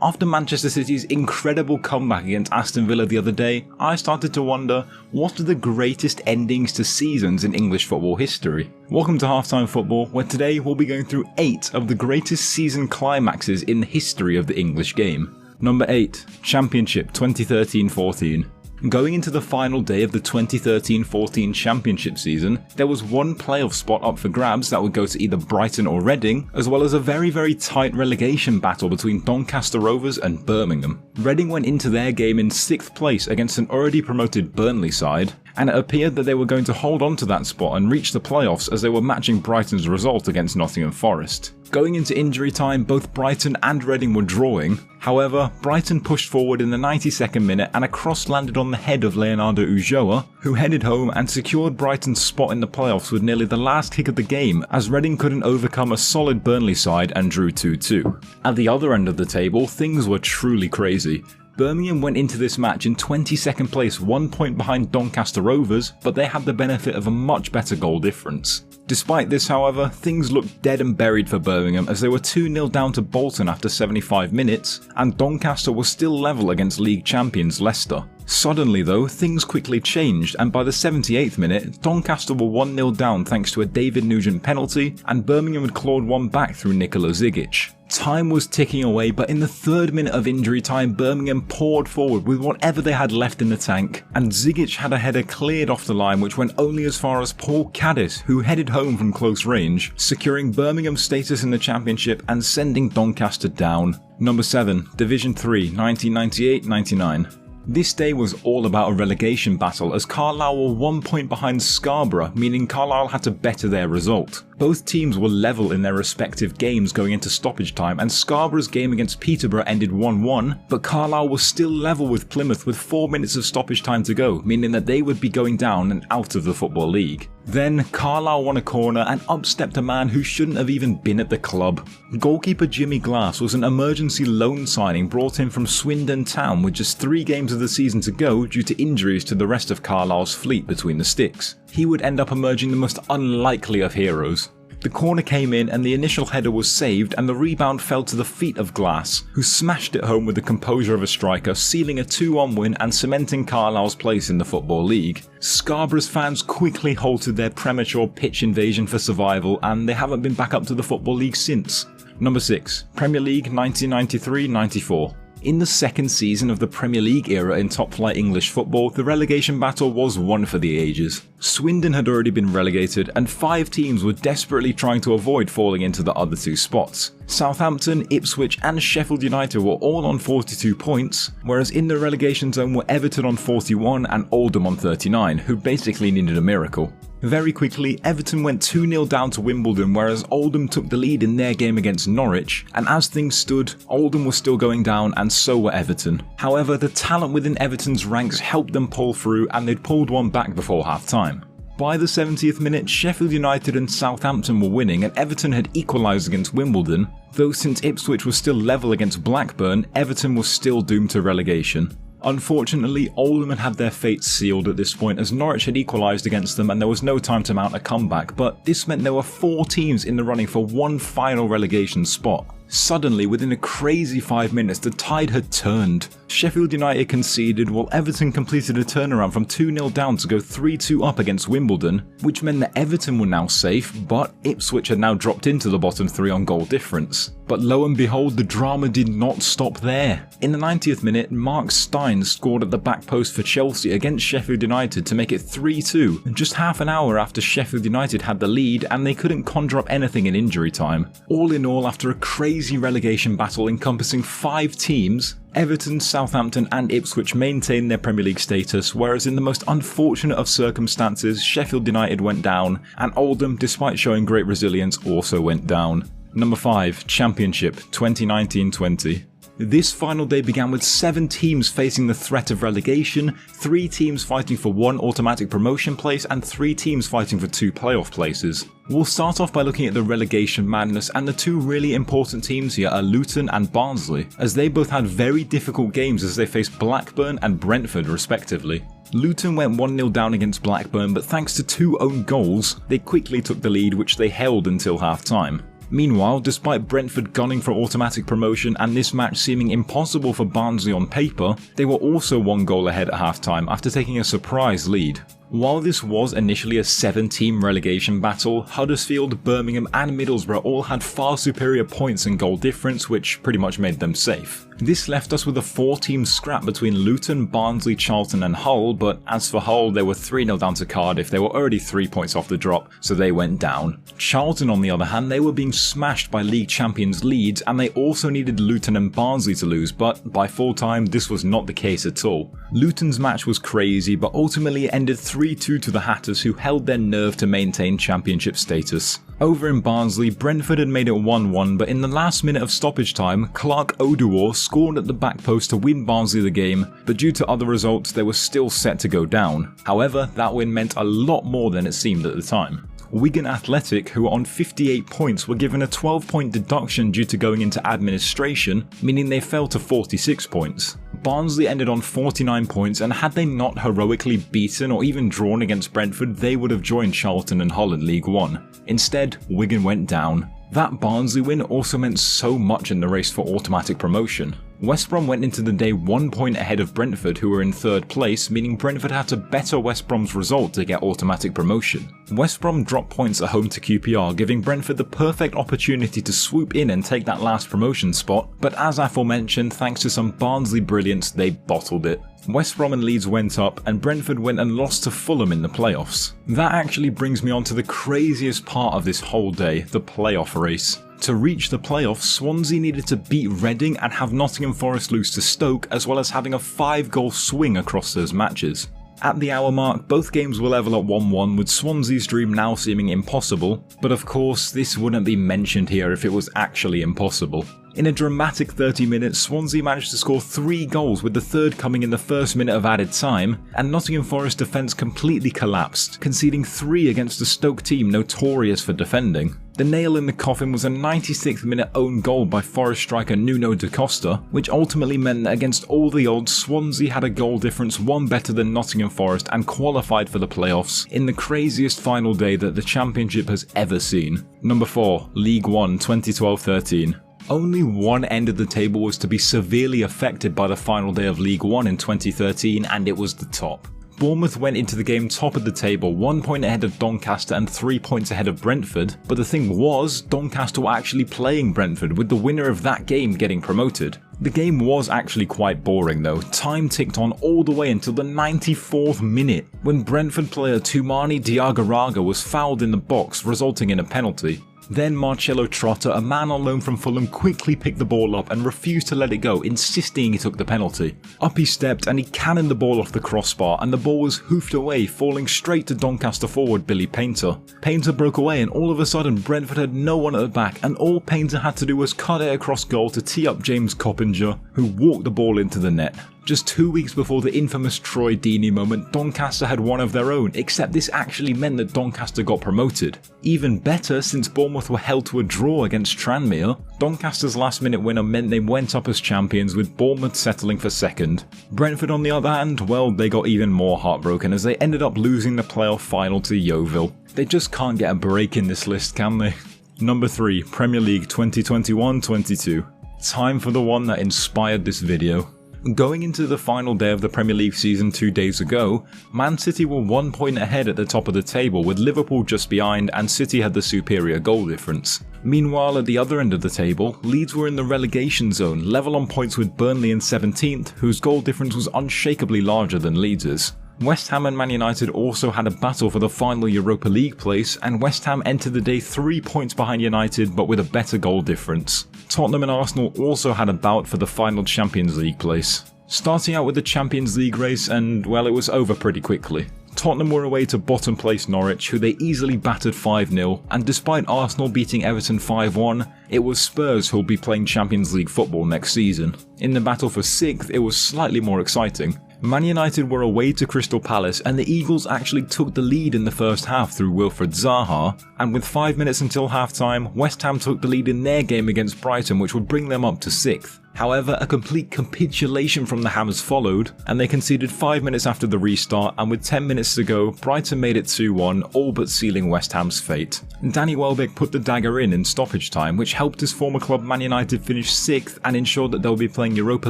After Manchester City's incredible comeback against Aston Villa the other day, I started to wonder, what are the greatest endings to seasons in English football history? Welcome to Halftime Football, where today we'll be going through 8 of the greatest season climaxes in the history of the English game. Number 8. Championship 2013-14. Going into the final day of the 2013-14 Championship season, there was one playoff spot up for grabs that would go to either Brighton or Reading, as well as a very tight relegation battle between Doncaster Rovers and Birmingham. Reading went into their game in 6th place against an already promoted Burnley side, and it appeared that they were going to hold on to that spot and reach the playoffs as they were matching Brighton's result against Nottingham Forest. Going into injury time, both Brighton and Reading were drawing. However, Brighton pushed forward in the 92nd minute and a cross landed on the head of Leonardo Ulloa, who headed home and secured Brighton's spot in the playoffs with nearly the last kick of the game, as Reading couldn't overcome a solid Burnley side and drew 2-2. At the other end of the table, things were truly crazy. Birmingham went into this match in 22nd place, 1 point behind Doncaster Rovers, but they had the benefit of a much better goal difference. Despite this, however, things looked dead and buried for Birmingham as they were 2-0 down to Bolton after 75 minutes, and Doncaster was still level against league champions Leicester. Suddenly though, things quickly changed, and by the 78th minute, Doncaster were 1-0 down thanks to a David Nugent penalty, and Birmingham had clawed one back through Nikola Zigic. Time was ticking away, but in the 3rd minute of injury time, Birmingham poured forward with whatever they had left in the tank, and Zigic had a header cleared off the line which went only as far as Paul Caddis, who headed home from close range, securing Birmingham's status in the Championship and sending Doncaster down. Number 7. Division 3, 1998-99. This day was all about a relegation battle as Carlisle were 1 point behind Scarborough, meaning Carlisle had to better their result. Both teams were level in their respective games going into stoppage time, and Scarborough's game against Peterborough ended 1-1, but Carlisle was still level with Plymouth with 4 minutes of stoppage time to go, meaning that they would be going down and out of the Football League. Then Carlisle won a corner and up stepped a man who shouldn't have even been at the club. Goalkeeper Jimmy Glass was an emergency loan signing brought in from Swindon Town with just 3 games of the season to go due to injuries to the rest of Carlisle's fleet between the sticks. He would end up emerging the most unlikely of heroes. The corner came in and the initial header was saved, and the rebound fell to the feet of Glass, who smashed it home with the composure of a striker, sealing a 2-1 win and cementing Carlisle's place in the Football League. Scarborough's fans quickly halted their premature pitch invasion for survival, and they haven't been back up to the Football League since. Number 6. Premier League 1993-94. In the 2nd season of the Premier League era in top-flight English football, the relegation battle was one for the ages. Swindon had already been relegated, and 5 teams were desperately trying to avoid falling into the other 2 spots. Southampton, Ipswich and Sheffield United were all on 42 points, whereas in the relegation zone were Everton on 41 and Oldham on 39, who basically needed a miracle. Very quickly, Everton went 2-0 down to Wimbledon, whereas Oldham took the lead in their game against Norwich, and as things stood, Oldham was still going down and so were Everton. However, the talent within Everton's ranks helped them pull through, and they'd pulled one back before half-time. By the 70th minute, Sheffield United and Southampton were winning and Everton had equalised against Wimbledon, though since Ipswich was still level against Blackburn, Everton was still doomed to relegation. Unfortunately, Oldham had their fate sealed at this point as Norwich had equalised against them and there was no time to mount a comeback, but this meant there were 4 teams in the running for one final relegation spot. Suddenly, within a crazy 5 minutes, the tide had turned. Sheffield United conceded while Everton completed a turnaround from 2-0 down to go 3-2 up against Wimbledon, which meant that Everton were now safe, but Ipswich had now dropped into the bottom 3 on goal difference. But lo and behold, the drama did not stop there. In the 90th minute, Mark Stein scored at the back post for Chelsea against Sheffield United to make it 3-2, just half an hour after Sheffield United had the lead and they couldn't conjure up anything in injury time. All in all, after a crazy relegation battle encompassing 5 teams, Everton, Southampton and Ipswich maintained their Premier League status, whereas in the most unfortunate of circumstances, Sheffield United went down, and Oldham, despite showing great resilience, also went down. Number 5. Championship 2019-20. This final day began with 7 teams facing the threat of relegation, 3 teams fighting for 1 automatic promotion place and 3 teams fighting for 2 playoff places. We'll start off by looking at the relegation madness, and the 2 really important teams here are Luton and Barnsley, as they both had very difficult games as they faced Blackburn and Brentford respectively. Luton went 1-0 down against Blackburn, but thanks to 2 own goals, they quickly took the lead which they held until half-time. Meanwhile, despite Brentford gunning for automatic promotion and this match seeming impossible for Barnsley on paper, they were also 1 goal ahead at half-time after taking a surprise lead. While this was initially a 7-team relegation battle, Huddersfield, Birmingham and Middlesbrough all had far superior points and goal difference, which pretty much made them safe. This left us with a 4-team scrap between Luton, Barnsley, Charlton and Hull, but as for Hull, they were 3-0 down to Cardiff. They were already 3 points off the drop, so they went down. Charlton on the other hand, they were being smashed by league champions Leeds, and they also needed Luton and Barnsley to lose, but by full time this was not the case at all. Luton's match was crazy, but ultimately it ended 3-2 to the Hatters, who held their nerve to maintain championship status. Over in Barnsley, Brentford had made it 1-1, but in the last minute of stoppage time, Clark Oduor scored at the back post to win Barnsley the game, but due to other results they were still set to go down. However, that win meant a lot more than it seemed at the time. Wigan Athletic, who were on 58 points, were given a 12-point deduction due to going into administration, meaning they fell to 46 points. Barnsley ended on 49 points, and had they not heroically beaten or even drawn against Brentford, they would have joined Charlton and Hull in League One. Instead, Wigan went down. That Barnsley win also meant so much in the race for automatic promotion. West Brom went into the day 1 point ahead of Brentford, who were in 3rd place, meaning Brentford had to better West Brom's result to get automatic promotion. West Brom dropped points at home to QPR, giving Brentford the perfect opportunity to swoop in and take that last promotion spot, but as aforementioned, thanks to some Barnsley brilliance, they bottled it. West Brom and Leeds went up, and Brentford went and lost to Fulham in the playoffs. That actually brings me on to the craziest part of this whole day, the playoff race. To reach the playoffs, Swansea needed to beat Reading and have Nottingham Forest lose to Stoke, as well as having a 5-goal swing across those matches. At the hour mark, both games were level at 1-1, with Swansea's dream now seeming impossible, but of course this wouldn't be mentioned here if it was actually impossible. In a dramatic 30 minutes, Swansea managed to score 3 goals, with the third coming in the first minute of added time, and Nottingham Forest defence completely collapsed, conceding 3 against a Stoke team notorious for defending. The nail in the coffin was a 96th minute own goal by Forest striker Nuno da Costa, which ultimately meant that against all the odds, Swansea had a goal difference 1 better than Nottingham Forest and qualified for the playoffs in the craziest final day that the Championship has ever seen. Number 4, League One 2012-13. Only one end of the table was to be severely affected by the final day of League One in 2013, and it was the top. Bournemouth went into the game top of the table, 1 point ahead of Doncaster and 3 points ahead of Brentford, but the thing was, Doncaster were actually playing Brentford, with the winner of that game getting promoted. The game was actually quite boring though. Time ticked on all the way until the 94th minute, when Brentford player Toumani Diagouraga was fouled in the box, resulting in a penalty. Then Marcelo Trotta, a man on loan from Fulham, quickly picked the ball up and refused to let it go, insisting he took the penalty. Up he stepped and he cannoned the ball off the crossbar, and the ball was hoofed away, falling straight to Doncaster forward Billy Painter. Painter broke away, and all of a sudden Brentford had no one at the back, and all Painter had to do was cut it across goal to tee up James Coppinger, who walked the ball into the net. Just 2 weeks before the infamous Troy Deeney moment, Doncaster had one of their own, except this actually meant that Doncaster got promoted. Even better, since Bournemouth were held to a draw against Tranmere, Doncaster's last minute winner meant they went up as champions, with Bournemouth settling for second. Brentford on the other hand, well, they got even more heartbroken as they ended up losing the playoff final to Yeovil. They just can't get a break in this list, can they? Number 3, Premier League 2021-22. Time for the one that inspired this video. Going into the final day of the Premier League season 2 days ago, Man City were 1 point ahead at the top of the table, with Liverpool just behind, and City had the superior goal difference. Meanwhile, at the other end of the table, Leeds were in the relegation zone, level on points with Burnley in 17th, whose goal difference was unshakably larger than Leeds's. West Ham and Man United also had a battle for the final Europa League place, and West Ham entered the day 3 points behind United but with a better goal difference. Tottenham and Arsenal also had a bout for the final Champions League place. Starting out with the Champions League race, and well, it was over pretty quickly. Tottenham were away to bottom place Norwich, who they easily battered 5-0, and despite Arsenal beating Everton 5-1, it was Spurs who'll be playing Champions League football next season. In the battle for 6th, it was slightly more exciting. Man United were away to Crystal Palace, and the Eagles actually took the lead in the first half through Wilfred Zaha, and with 5 minutes until half-time, West Ham took the lead in their game against Brighton, which would bring them up to 6th. However, a complete capitulation from the Hammers followed, and they conceded 5 minutes after the restart, and with 10 minutes to go, Brighton made it 2-1, all but sealing West Ham's fate. Danny Welbeck put the dagger in stoppage time, which helped his former club Man United finish 6th and ensured that they'll be playing Europa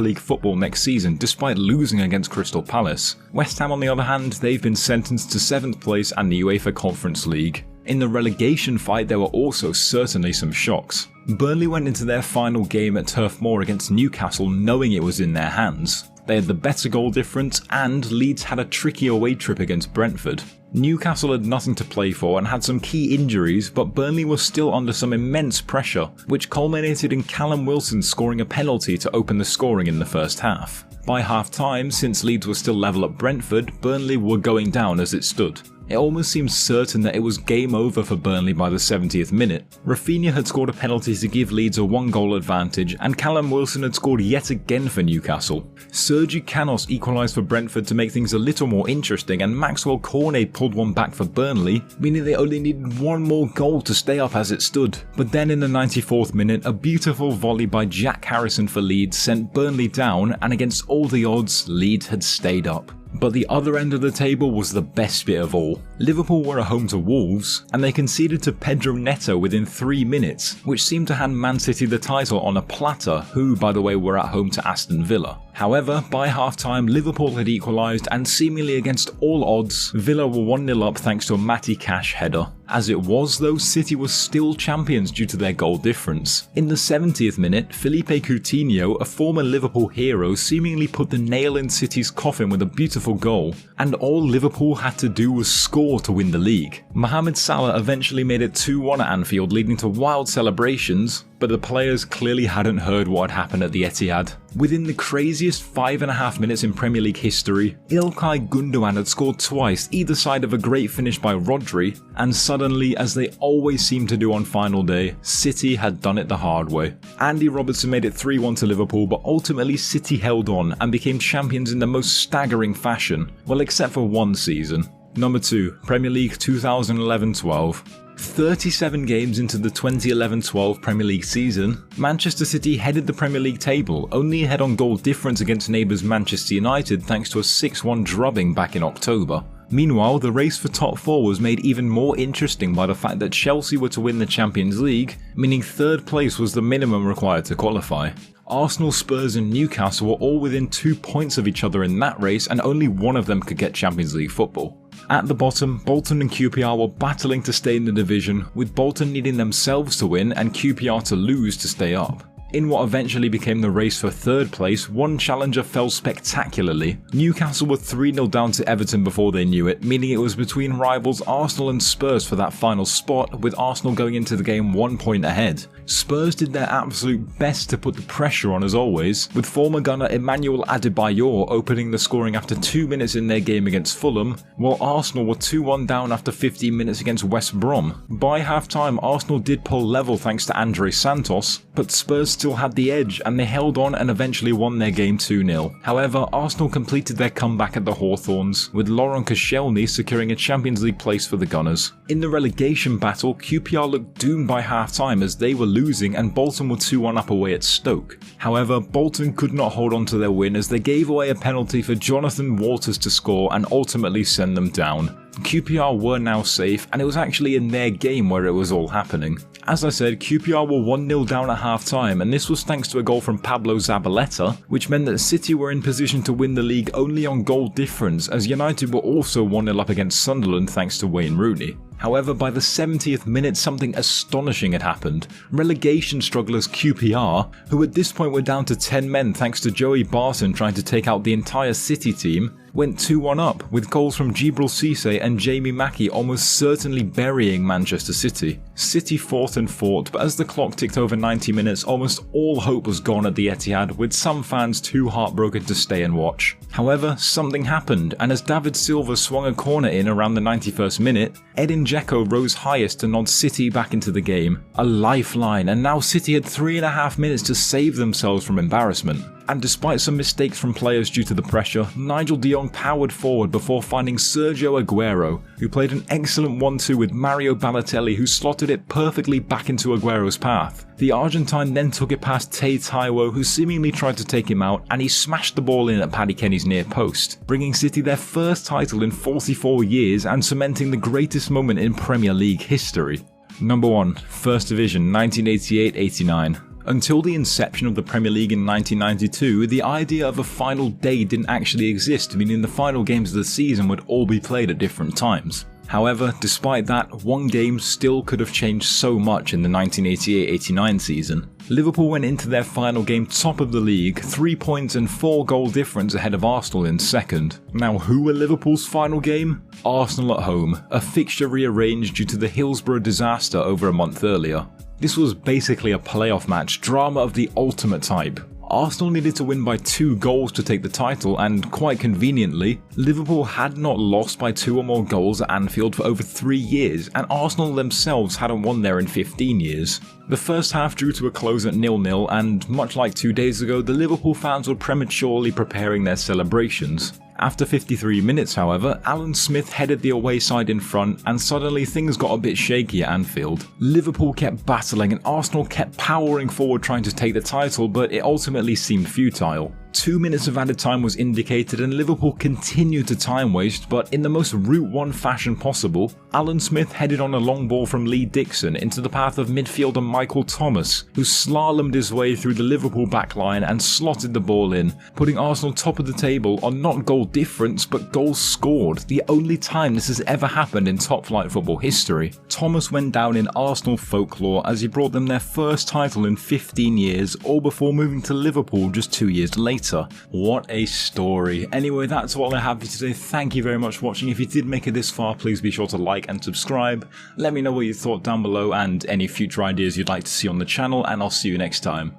League football next season despite losing against Crystal Palace. West Ham, on the other hand, they've been sentenced to 7th place and the UEFA Conference League. In the relegation fight, there were also certainly some shocks. Burnley went into their final game at Turf Moor against Newcastle knowing it was in their hands. They had the better goal difference, and Leeds had a tricky away trip against Brentford. Newcastle had nothing to play for and had some key injuries, but Burnley was still under some immense pressure, which culminated in Callum Wilson scoring a penalty to open the scoring in the first half. By half time, since Leeds was still level at Brentford, Burnley were going down as it stood. It almost seemed certain that it was game over for Burnley by the 70th minute. Rafinha had scored a penalty to give Leeds a 1-goal advantage, and Callum Wilson had scored yet again for Newcastle. Sergi Canos equalised for Brentford to make things a little more interesting, and Maxwell Cornet pulled one back for Burnley, meaning they only needed one more goal to stay up as it stood. But then in the 94th minute, a beautiful volley by Jack Harrison for Leeds sent Burnley down, and against all the odds, Leeds had stayed up. But the other end of the table was the best bit of all. Liverpool were at home to Wolves, and they conceded to Pedro Neto within 3 minutes, which seemed to hand Man City the title on a platter, who by the way were at home to Aston Villa. However, by half-time, Liverpool had equalised, and seemingly against all odds, Villa were 1-0 up thanks to a Matty Cash header. As it was though, City was still champions due to their goal difference. In the 70th minute, Felipe Coutinho, a former Liverpool hero, seemingly put the nail in City's coffin with a beautiful goal, and all Liverpool had to do was score to win the league. Mohamed Salah eventually made it 2-1 at Anfield, leading to wild celebrations, but the players clearly hadn't heard what had happened at the Etihad. Within the craziest 5.5 minutes in Premier League history, Ilkay Gundogan had scored twice, either side of a great finish by Rodri, and suddenly, as they always seem to do on final day, City had done it the hard way. Andy Robertson made it 3-1 to Liverpool, but ultimately City held on and became champions in the most staggering fashion, well except for one season. Number 2, Premier League 2011-12. 37 games into the 2011-12 Premier League season, Manchester City headed the Premier League table, only ahead on goal difference against neighbours Manchester United thanks to a 6-1 drubbing back in October. Meanwhile, the race for top 4 was made even more interesting by the fact that Chelsea were to win the Champions League, meaning 3rd place was the minimum required to qualify. Arsenal, Spurs and Newcastle were all within 2 points of each other in that race, and only one of them could get Champions League football. At the bottom, Bolton and QPR were battling to stay in the division, with Bolton needing themselves to win and QPR to lose to stay up. In what eventually became the race for 3rd place, one challenger fell spectacularly. Newcastle were 3-0 down to Everton before they knew it, meaning it was between rivals Arsenal and Spurs for that final spot, with Arsenal going into the game 1 point ahead. Spurs did their absolute best to put the pressure on as always, with former gunner Emmanuel Adebayor opening the scoring after 2 minutes in their game against Fulham, while Arsenal were 2-1 down after 15 minutes against West Brom. By half-time, Arsenal did pull level thanks to Andre Santos, but Spurs still had the edge and they held on and eventually won their game 2-0. However, Arsenal completed their comeback at the Hawthorns, with Laurent Koscielny securing a Champions League place for the Gunners. In the relegation battle, QPR looked doomed by half-time as they were losing and Bolton were 2-1 up away at Stoke. However, Bolton could not hold on to their win as they gave away a penalty for Jonathan Walters to score and ultimately send them down. QPR were now safe, and it was actually in their game where it was all happening. As I said, QPR were 1-0 down at half-time, and this was thanks to a goal from Pablo Zabaleta, which meant that City were in position to win the league only on goal difference, as United were also 1-0 up against Sunderland thanks to Wayne Rooney. However, by the 70th minute something astonishing had happened. Relegation strugglers QPR, who at this point were down to 10 men thanks to Joey Barton trying to take out the entire City team, went 2-1 up, with goals from Djibril Cissé and Jamie Mackie almost certainly burying Manchester City. City fought and fought, but as the clock ticked over 90 minutes, almost all hope was gone at the Etihad, with some fans too heartbroken to stay and watch. However, something happened, and as David Silva swung a corner in around the 91st minute, Edin Dzeko rose highest to nod City back into the game. A lifeline, and now City had 3.5 minutes to save themselves from embarrassment. and despite some mistakes from players due to the pressure, Nigel de Jong powered forward before finding Sergio Aguero, who played an excellent 1-2 with Mario Balotelli, who slotted it perfectly back into Aguero's path. The Argentine then took it past Tay Taiwo, who seemingly tried to take him out, and he smashed the ball in at Paddy Kenny's near post, bringing City their first title in 44 years and cementing the greatest moment in Premier League history. Number 1. First Division 1988-89. Until the inception of the Premier League in 1992, the idea of a final day didn't actually exist, meaning the final games of the season would all be played at different times. However, despite that, one game still could have changed so much in the 1988-89 season. Liverpool went into their final game top of the league, 3 points and 4 goal difference ahead of Arsenal in second. Now, who were Liverpool's final game? Arsenal at home, a fixture rearranged due to the Hillsborough disaster over a month earlier. This was basically a playoff match, drama of the ultimate type. Arsenal needed to win by 2 goals to take the title, and quite conveniently, Liverpool had not lost by 2 or more goals at Anfield for over 3 years, and Arsenal themselves hadn't won there in 15 years. The first half drew to a close at 0-0, and much like 2 days ago, the Liverpool fans were prematurely preparing their celebrations. After 53 minutes, however, Alan Smith headed the away side in front, and suddenly things got a bit shaky at Anfield. Liverpool kept battling and Arsenal kept powering forward trying to take the title, but it ultimately seemed futile. 2 minutes of added time was indicated and Liverpool continued to time waste, but in the most Route 1 fashion possible, Alan Smith headed on a long ball from Lee Dixon into the path of midfielder Michael Thomas, who slalomed his way through the Liverpool backline and slotted the ball in, putting Arsenal top of the table on not goal difference but goals scored, the only time this has ever happened in top flight football history. Thomas went down in Arsenal folklore as he brought them their first title in 15 years, all before moving to Liverpool just 2 years later. What a story. Anyway, that's all I have for you today. Thank you very much for watching. If you did make it this far, please be sure to like and subscribe. Let me know what you thought down below and any future ideas you'd like to see on the channel, and I'll see you next time.